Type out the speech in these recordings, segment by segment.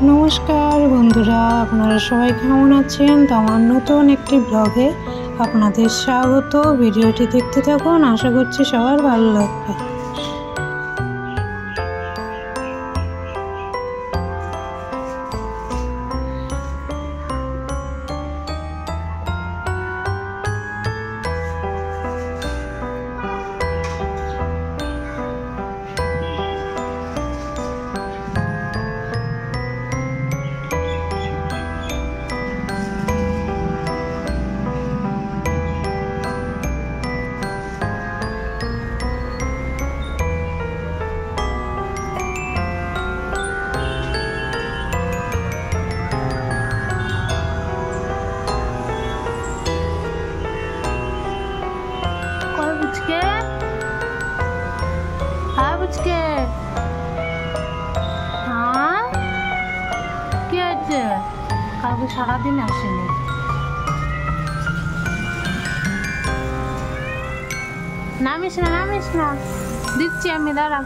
নমস্কার বন্ধুরা, আপনারা সবাই কেমন আছেন? তো আমার নতুন একটি ব্লগে আপনাদের স্বাগত। ভিডিওটি দেখতে থাকুন, আশা করছি সবার ভালো লাগবে। কালকে সারাদিন আসেনি। নামিস না, দিচ্ছি আমি, দাঁড়া।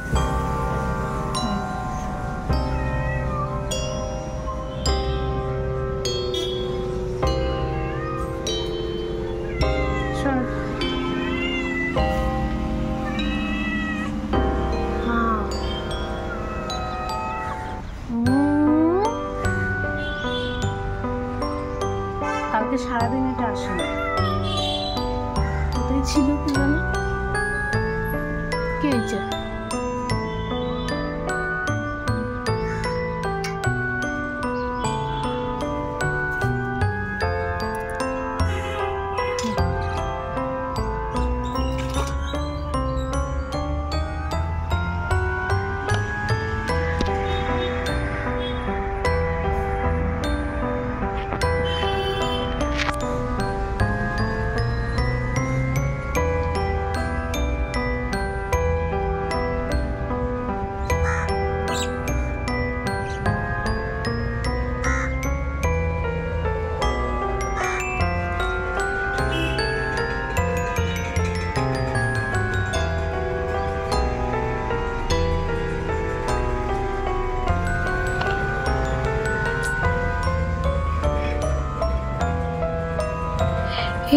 কালকে সারাদিন এটা আসেনি, কোথায় ছিল কি জানি। কি হয়েছে?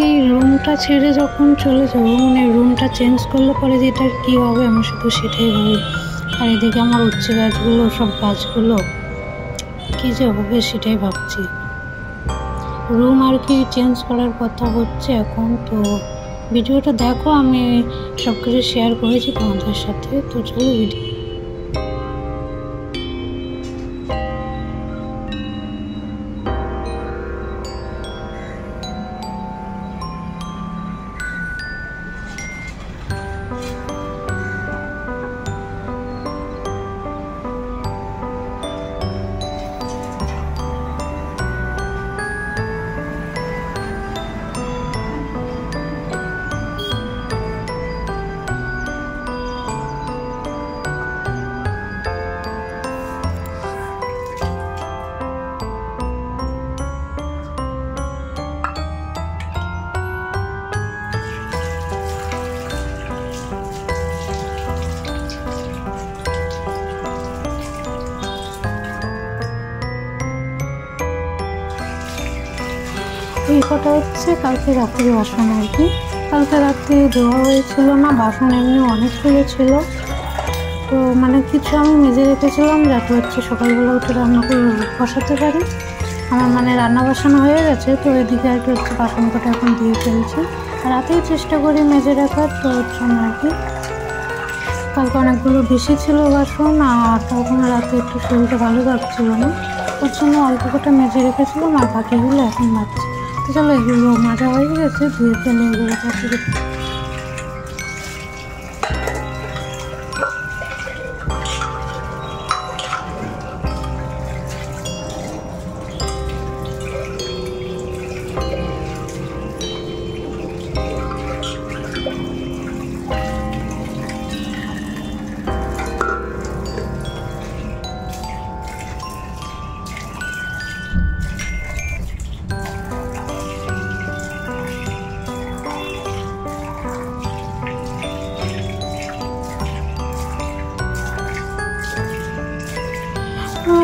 এই রুমটা ছেড়ে যখন চলে যাবো, মানে রুমটা চেঞ্জ করলে পরে যেটার কী হবে আমি শুধু সেটাই ভাবি। আর এদিকে আমার উচ্ছে গাছগুলো, সব গাছগুলো কী যে হবে সেটাই ভাবছি। রুম আর কি চেঞ্জ করার কথা হচ্ছে এখন। তো ভিডিওটা দেখো, আমি সব কিছু শেয়ার করেছি তোমাদের সাথে। তো চলো ভিডিও। এই কটা হচ্ছে কালকে রাত্রে বাসন আর কি। কালকে রাত্রে ধোয়া হয়েছিল না, বাসন এমনি অনেকগুলো ছিল। তো মানে কিছু আমি মেজে রেখেছিলাম যাতে হচ্ছে সকালবেলা উঠে রান্না করে বসাতে পারি। আমার মানে রান্না বসানো হয়ে গেছে, তো এদিকে আর কি হচ্ছে বাসন কটা এখন দিয়ে ফেলছি। রাতেই চেষ্টা করি মেজে রাখার, তো হচ্ছে না আর কি। কালকে অনেকগুলো বেশি ছিল বাসন, আর তখন রাতে একটু শরীরটা ভালো লাগছিল না, ওর জন্য অল্প কটা মেজে রেখেছিলাম, আর বাকিগুলো এখন মাজছি। তো চলো, এগুলো মাজা হয়ে গেছে, ধুয়ে ফেলে এগুলো তারপরে।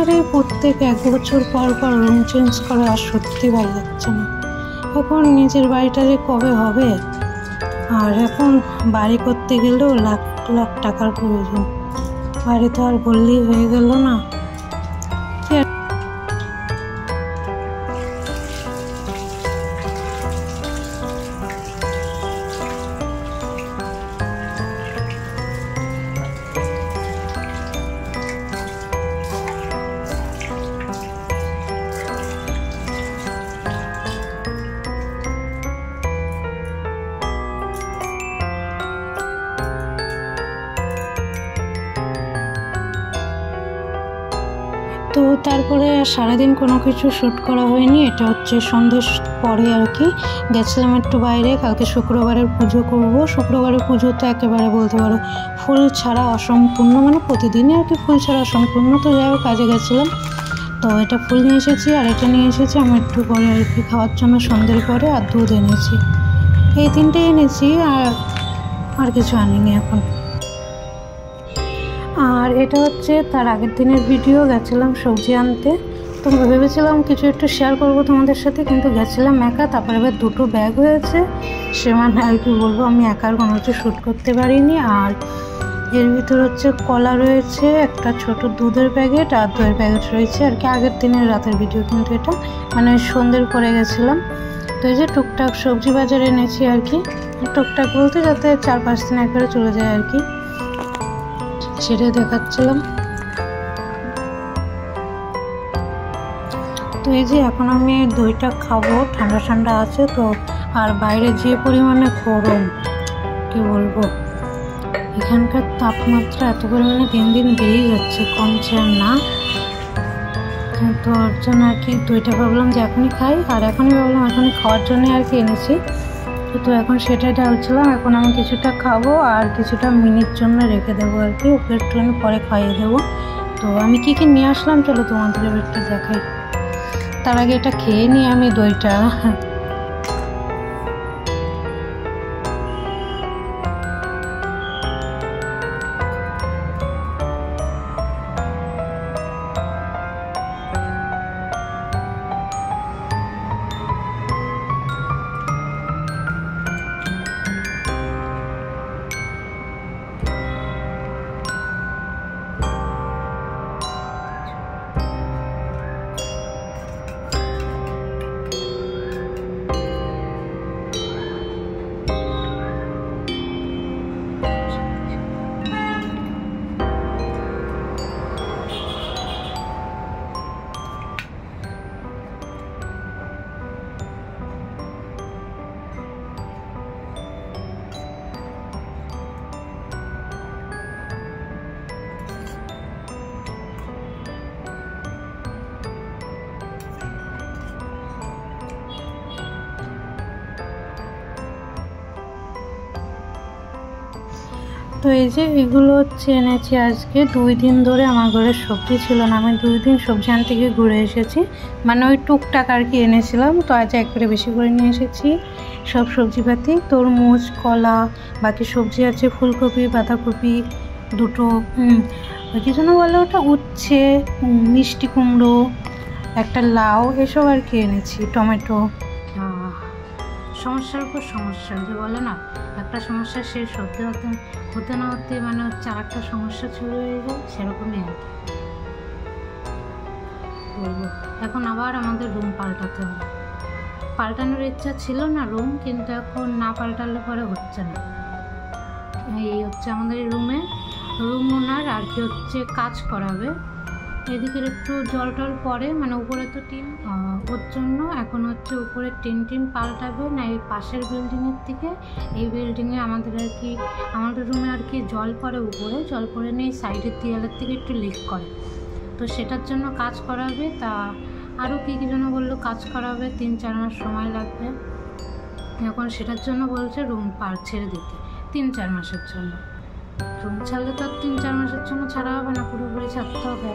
আমাদের এই প্রত্যেক 1 বছর পর পর রুম চেঞ্জ করা আর সত্যি ভালো লাগছে না। এখন নিজের বাড়িটা যে কবে হবে, আর এখন বাড়ি করতে গেলেও লাখ লাখ টাকার প্রয়োজন। বাড়ি তো আর বললেই হয়ে গেল না। তো তারপরে সারাদিন কোনো কিছু শ্যুট করা হয়নি। এটা হচ্ছে সন্ধ্যের পরে আর কি গেছিলাম একটু বাইরে। কালকে শুক্রবারের পুজো করব। শুক্রবারের পুজো তো একেবারে বলতে পারো ফুল ছাড়া অসম্পূর্ণ, মানে প্রতিদিনই আর কি ফুল ছাড়া অসম্পূর্ণ। তো যাই হোক কাজে গেছিলাম, তো এটা ফুল নিয়ে এসেছি আর এটা নিয়ে এসেছি আমি একটু পরে আর কি খাওয়ার জন্য সন্ধ্যের পরে, আর দুধ এনেছি। এই 3টেই এনেছি, আর কিছু আনিনি এখন। আর এটা হচ্ছে তার আগের দিনের ভিডিও। গেছিলাম সবজি আনতে, তো ভেবেছিলাম কিছু একটু শেয়ার করব তোমাদের সাথে, কিন্তু গেছিলাম একা। তারপরে এবার 2টো ব্যাগ হয়েছে, সে মানে আর কি বলবো, আমি একার কোনো কিছু শ্যুট করতে পারিনি। আর এর ভিতর হচ্ছে কলা রয়েছে, একটা ছোট দুধের প্যাকেট আর দইয়ের প্যাকেট রয়েছে আর কি। আগের দিনের রাতের ভিডিও, কিন্তু এটা মানে সন্ধ্যের পরে গেছিলাম। তো এই যে টুকটাক সবজি বাজার এনেছি আর কি। টুকটাক বলতে যাতে 4-5 দিন একবারে চলে যায় আর কি, সেটাই দেখাচ্ছিলাম। তো এই যে এখন আমি দইটা খাবো, ঠান্ডা ঠান্ডা আছে তো। আর বাইরে যে পরিমাণে গরম, কি বলবো, এখানকার তাপমাত্রা এত পরিমাণে দিন দিন বেড়েই যাচ্ছে, কমছে আর না। তো ওর জন্য আর কি দইটা ভাবলাম যে এখনই খাই, আর এখনই ভাবলাম এখনই খাওয়ার জন্যই আর কি এনেছি। তো এখন সেটাই ঢালছিলাম। এখন আমি কিছুটা খাবো আর কিছুটা মিনির জন্য রেখে দেবো আর কি, ওকে একটুখানি পরে খাইয়ে দেবো। তো আমি কী কী নিয়ে আসলাম চলো তোমাদের একটু দেখাই। তার আগে এটা খেয়ে নিই আমি দইটা। তো এই যে এগুলো হচ্ছে এনেছি আজকে। 2 দিন ধরে আমার ঘরে সবজি ছিল না, আমি 2 দিন সবজি আনতে গিয়ে ঘুরে এসেছি, মানে ওই টুকটাক আর কি এনেছিলাম। তো আজ একবারে বেশি করে নিয়ে এসেছি সব সবজিপাতি, তরমুজ, কলা, বাকি সবজি আছে ফুলকপি, বাঁধাকপি, 2টো কি যেন বলে ওটা, উচ্ছে, মিষ্টি কুমড়ো, একটা লাউ, এসব আর কি এনেছি, টমেটো। সমস্যার উপর সমস্যা, যে বলে না একটা সমস্যা শেষ হতে না হতে মানে হচ্ছে আর একটা সমস্যা শুরু হয়ে যায়, সেরকমই আর কি বলবো। এখন আবার আমাদের রুম পাল্টাতে হবে। পাল্টানোর ইচ্ছা ছিল না রুম, কিন্তু এখন না পাল্টালে পরে হচ্ছে না। এই হচ্ছে আমাদের রুম ওনার আর কি হচ্ছে কাজ করাবে। এদিকের একটু জল টল পড়ে, মানে উপরে তো টিন, ওর জন্য এখন হচ্ছে উপরে টিন পাল্টাবে না। এই পাশের বিল্ডিংয়ের থেকে এই বিল্ডিংয়ে আমাদের রুমে আর কি জল পড়ে, উপরে জল পড়ে নেই, সাইডের দেয়ালের থেকে একটু লিক করে, তো সেটার জন্য কাজ করাবে। তা আরও কী যেন বললো কাজ করাবে, 3-4 মাস সময় লাগবে। এখন সেটার জন্য বলছে রুম ছেড়ে দিতে 3-4 মাসের জন্য। রুম ছাড়লে তো আর 3-4 মাসের জন্য ছাড়া হবে না, পুরোপুরি ছাড়তে হবে।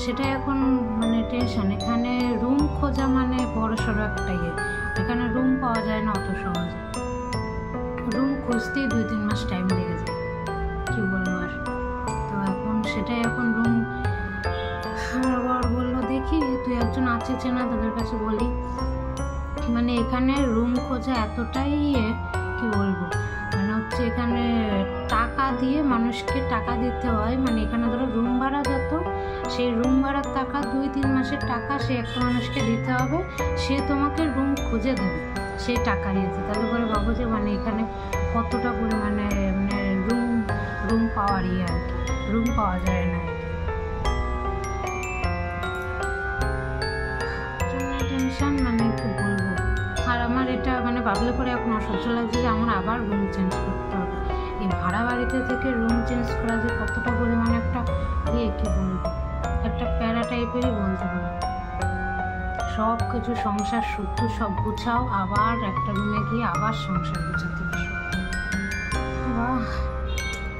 সেটাই এখন মানে টেনশন। এখানে রুম খোঁজা মানে বড় সড়ো একটা এখানে রুম পাওয়া যায় না অত সহজে। রুম খুঁজতেই 2-3 মাস টাইম লেগে যায়, কি বলবো আর। তো এখন সেটাই, এখন রুম এসেছে না তাদের কাছে বলি, মানে এখানে রুম খোঁজা এতটাই কি বলবো, মানে হচ্ছে এখানে টাকা দিয়ে মানুষকে টাকা দিতে হয়। মানে এখানে ধরো রুম ভাড়া যত, সেই রুম ভাড়ার টাকা 2-3 মাসের টাকা সে একটা মানুষকে দিতে হবে, সে তোমাকে রুম খুঁজে দেবে সেই টাকা দিয়েছে। তাহলে পরে ভাবো যে মানে এখানে কতটা পরিমাণে মানে রুম পাওয়ারই আর কি, রুম পাওয়া যায় না। টেনশন মানে কি বলবো। আর আমার এটা মানে ভাবলে পরে এখন অসহ্য লাগছে যে আমার আবার রুম চেঞ্জ করতে হবে। এই ভাড়া বাড়িতে থেকে রুম চেঞ্জ করা যে কতটা পরিমাণে একটা কি বলবো, একটা প্যারা টাইপেরই বলতে পারো। সব কিছু সংসার সূত্র সব গুছাও, আবার একটা রুমে গিয়ে আবার সংসার গুছাতে বসো,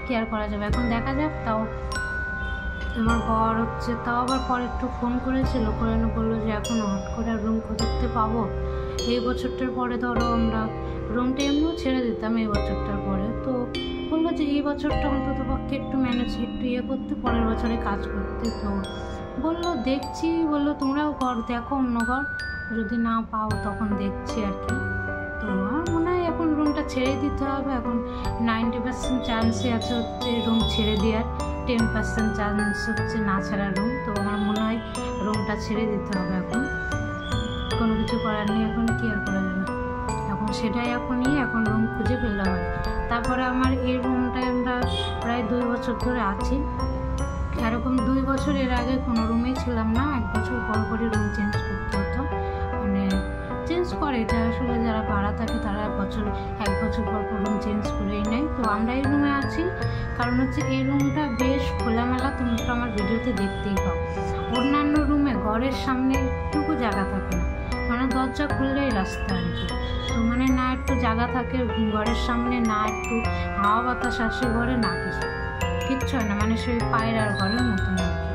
কি আর করা যাবে। এখন দেখা যাক। তাও আমার বর হচ্ছে তাও আবার পরে একটু ফোন করেছিল, করে বললো যে এখন হট করে রুম খুঁজতে পাবো। এই বছরটার পরে ধরো আমরা রুমটা এমনিও ছেড়ে দিতাম এই বছরটার পরে, তো বললো যে এই বছরটা অন্তত পক্ষে একটু ম্যানেজ একটু করতে, পরের বছরে কাজ করতে। তো বললো দেখছি, বললো তোমরাও ঘর দেখো, অন্য ঘর যদি না পাও তখন দেখছি আর কি। তো আমার মনে হয় এখন রুমটা ছেড়ে দিতে হবে। এখন 90% চান্সই আছে হচ্ছে রুম ছেড়ে দেওয়ার, 10% চান্স হচ্ছে না ছাড়ার রুম। তো আমার মনে হয় রুমটা ছেড়ে দিতে হবে এখন, কোনো কিছু করার নেই। এখন কি আর করা যাবে, এখন সেটাই এখন রুম খুঁজে পেলে হয়। তারপরে আমার এই রুমটায় আমরা প্রায় 2 বছর ধরে আছি, এরকম 2 বছর এর আগে কোনো রুমেই ছিলাম না। 1 বছর পর পরই রুম চেঞ্জ করতে হতো, মানে চেঞ্জ করে এটা আসলে যারা ভাড়া থাকে তারা 1 বছর পর রুম চেঞ্জ করেই নেয়। তো আমরা এই রুমে আছি কারণ হচ্ছে এই রুমটা বেশ খোলামেলা, তুমি তো আমার ভিডিওতে দেখতেই পাও। অন্যান্য রুমে ঘরের সামনে একটুকু জায়গা থাকে না, মানে দরজা খুললেই রাস্তা আর কি। তো মানে না একটু জায়গা থাকে ঘরের সামনে, না একটু হাওয়া বাতাস আসে ঘরে, না কিচ্ছু হয় না, মানে সেই পায়রার ঘরের মতন আর কি।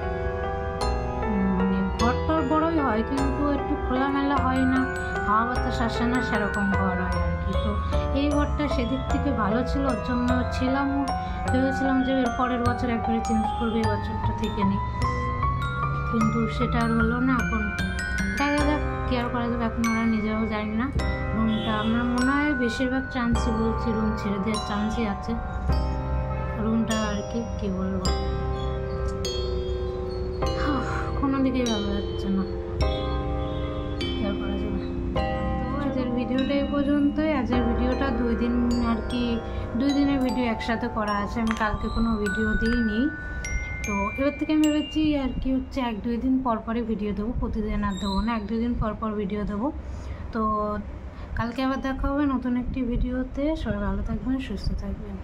মানে ঘরটার বড়ই হয় কিন্তু একটু খোলামেলা হয় না, হাওয়া বাতাস আসে না, সেরকম ঘর হয় আর কি। তো এই ঘরটা সেদিক থেকে ভালো ছিল, ওর জন্য ভেবেছিলাম যে এর পরের বছর একবারে চেঞ্জ করবে, এই বছরটা থেকে নিই, কিন্তু সেটা আর হলো না। এখন দেখা যাক কি আর করা যাবে, এখন আমরা নিজেরাও জানি না। রুমটা আমার মনে হয় বেশিরভাগ চান্সই বলছি রুম ছেড়ে দেওয়ার চান্সই আছে। রুমটা আর কি বলবো, কোনো দিকেই ভালো যাচ্ছে না, কি আর করা যাবে। তো আজকের ভিডিওটা এই পর্যন্তই। আজকের ভিডিওটা 2 দিন আর কি, 2 দিনের ভিডিও একসাথে করা আছে, আমি কালকে কোনো ভিডিও দিইনি। তো এবার থেকে আমি ভেবেছি আর কি হচ্ছে 1-2 দিন পর পরই ভিডিও দেবো, প্রতিদিন আর দেবো না, 1-2 দিন পর পর ভিডিও দেবো। তো কালকে আবার দেখা হবে নতুন একটি ভিডিওতে। সবাই ভালো থাকবেন, সুস্থ থাকবেন।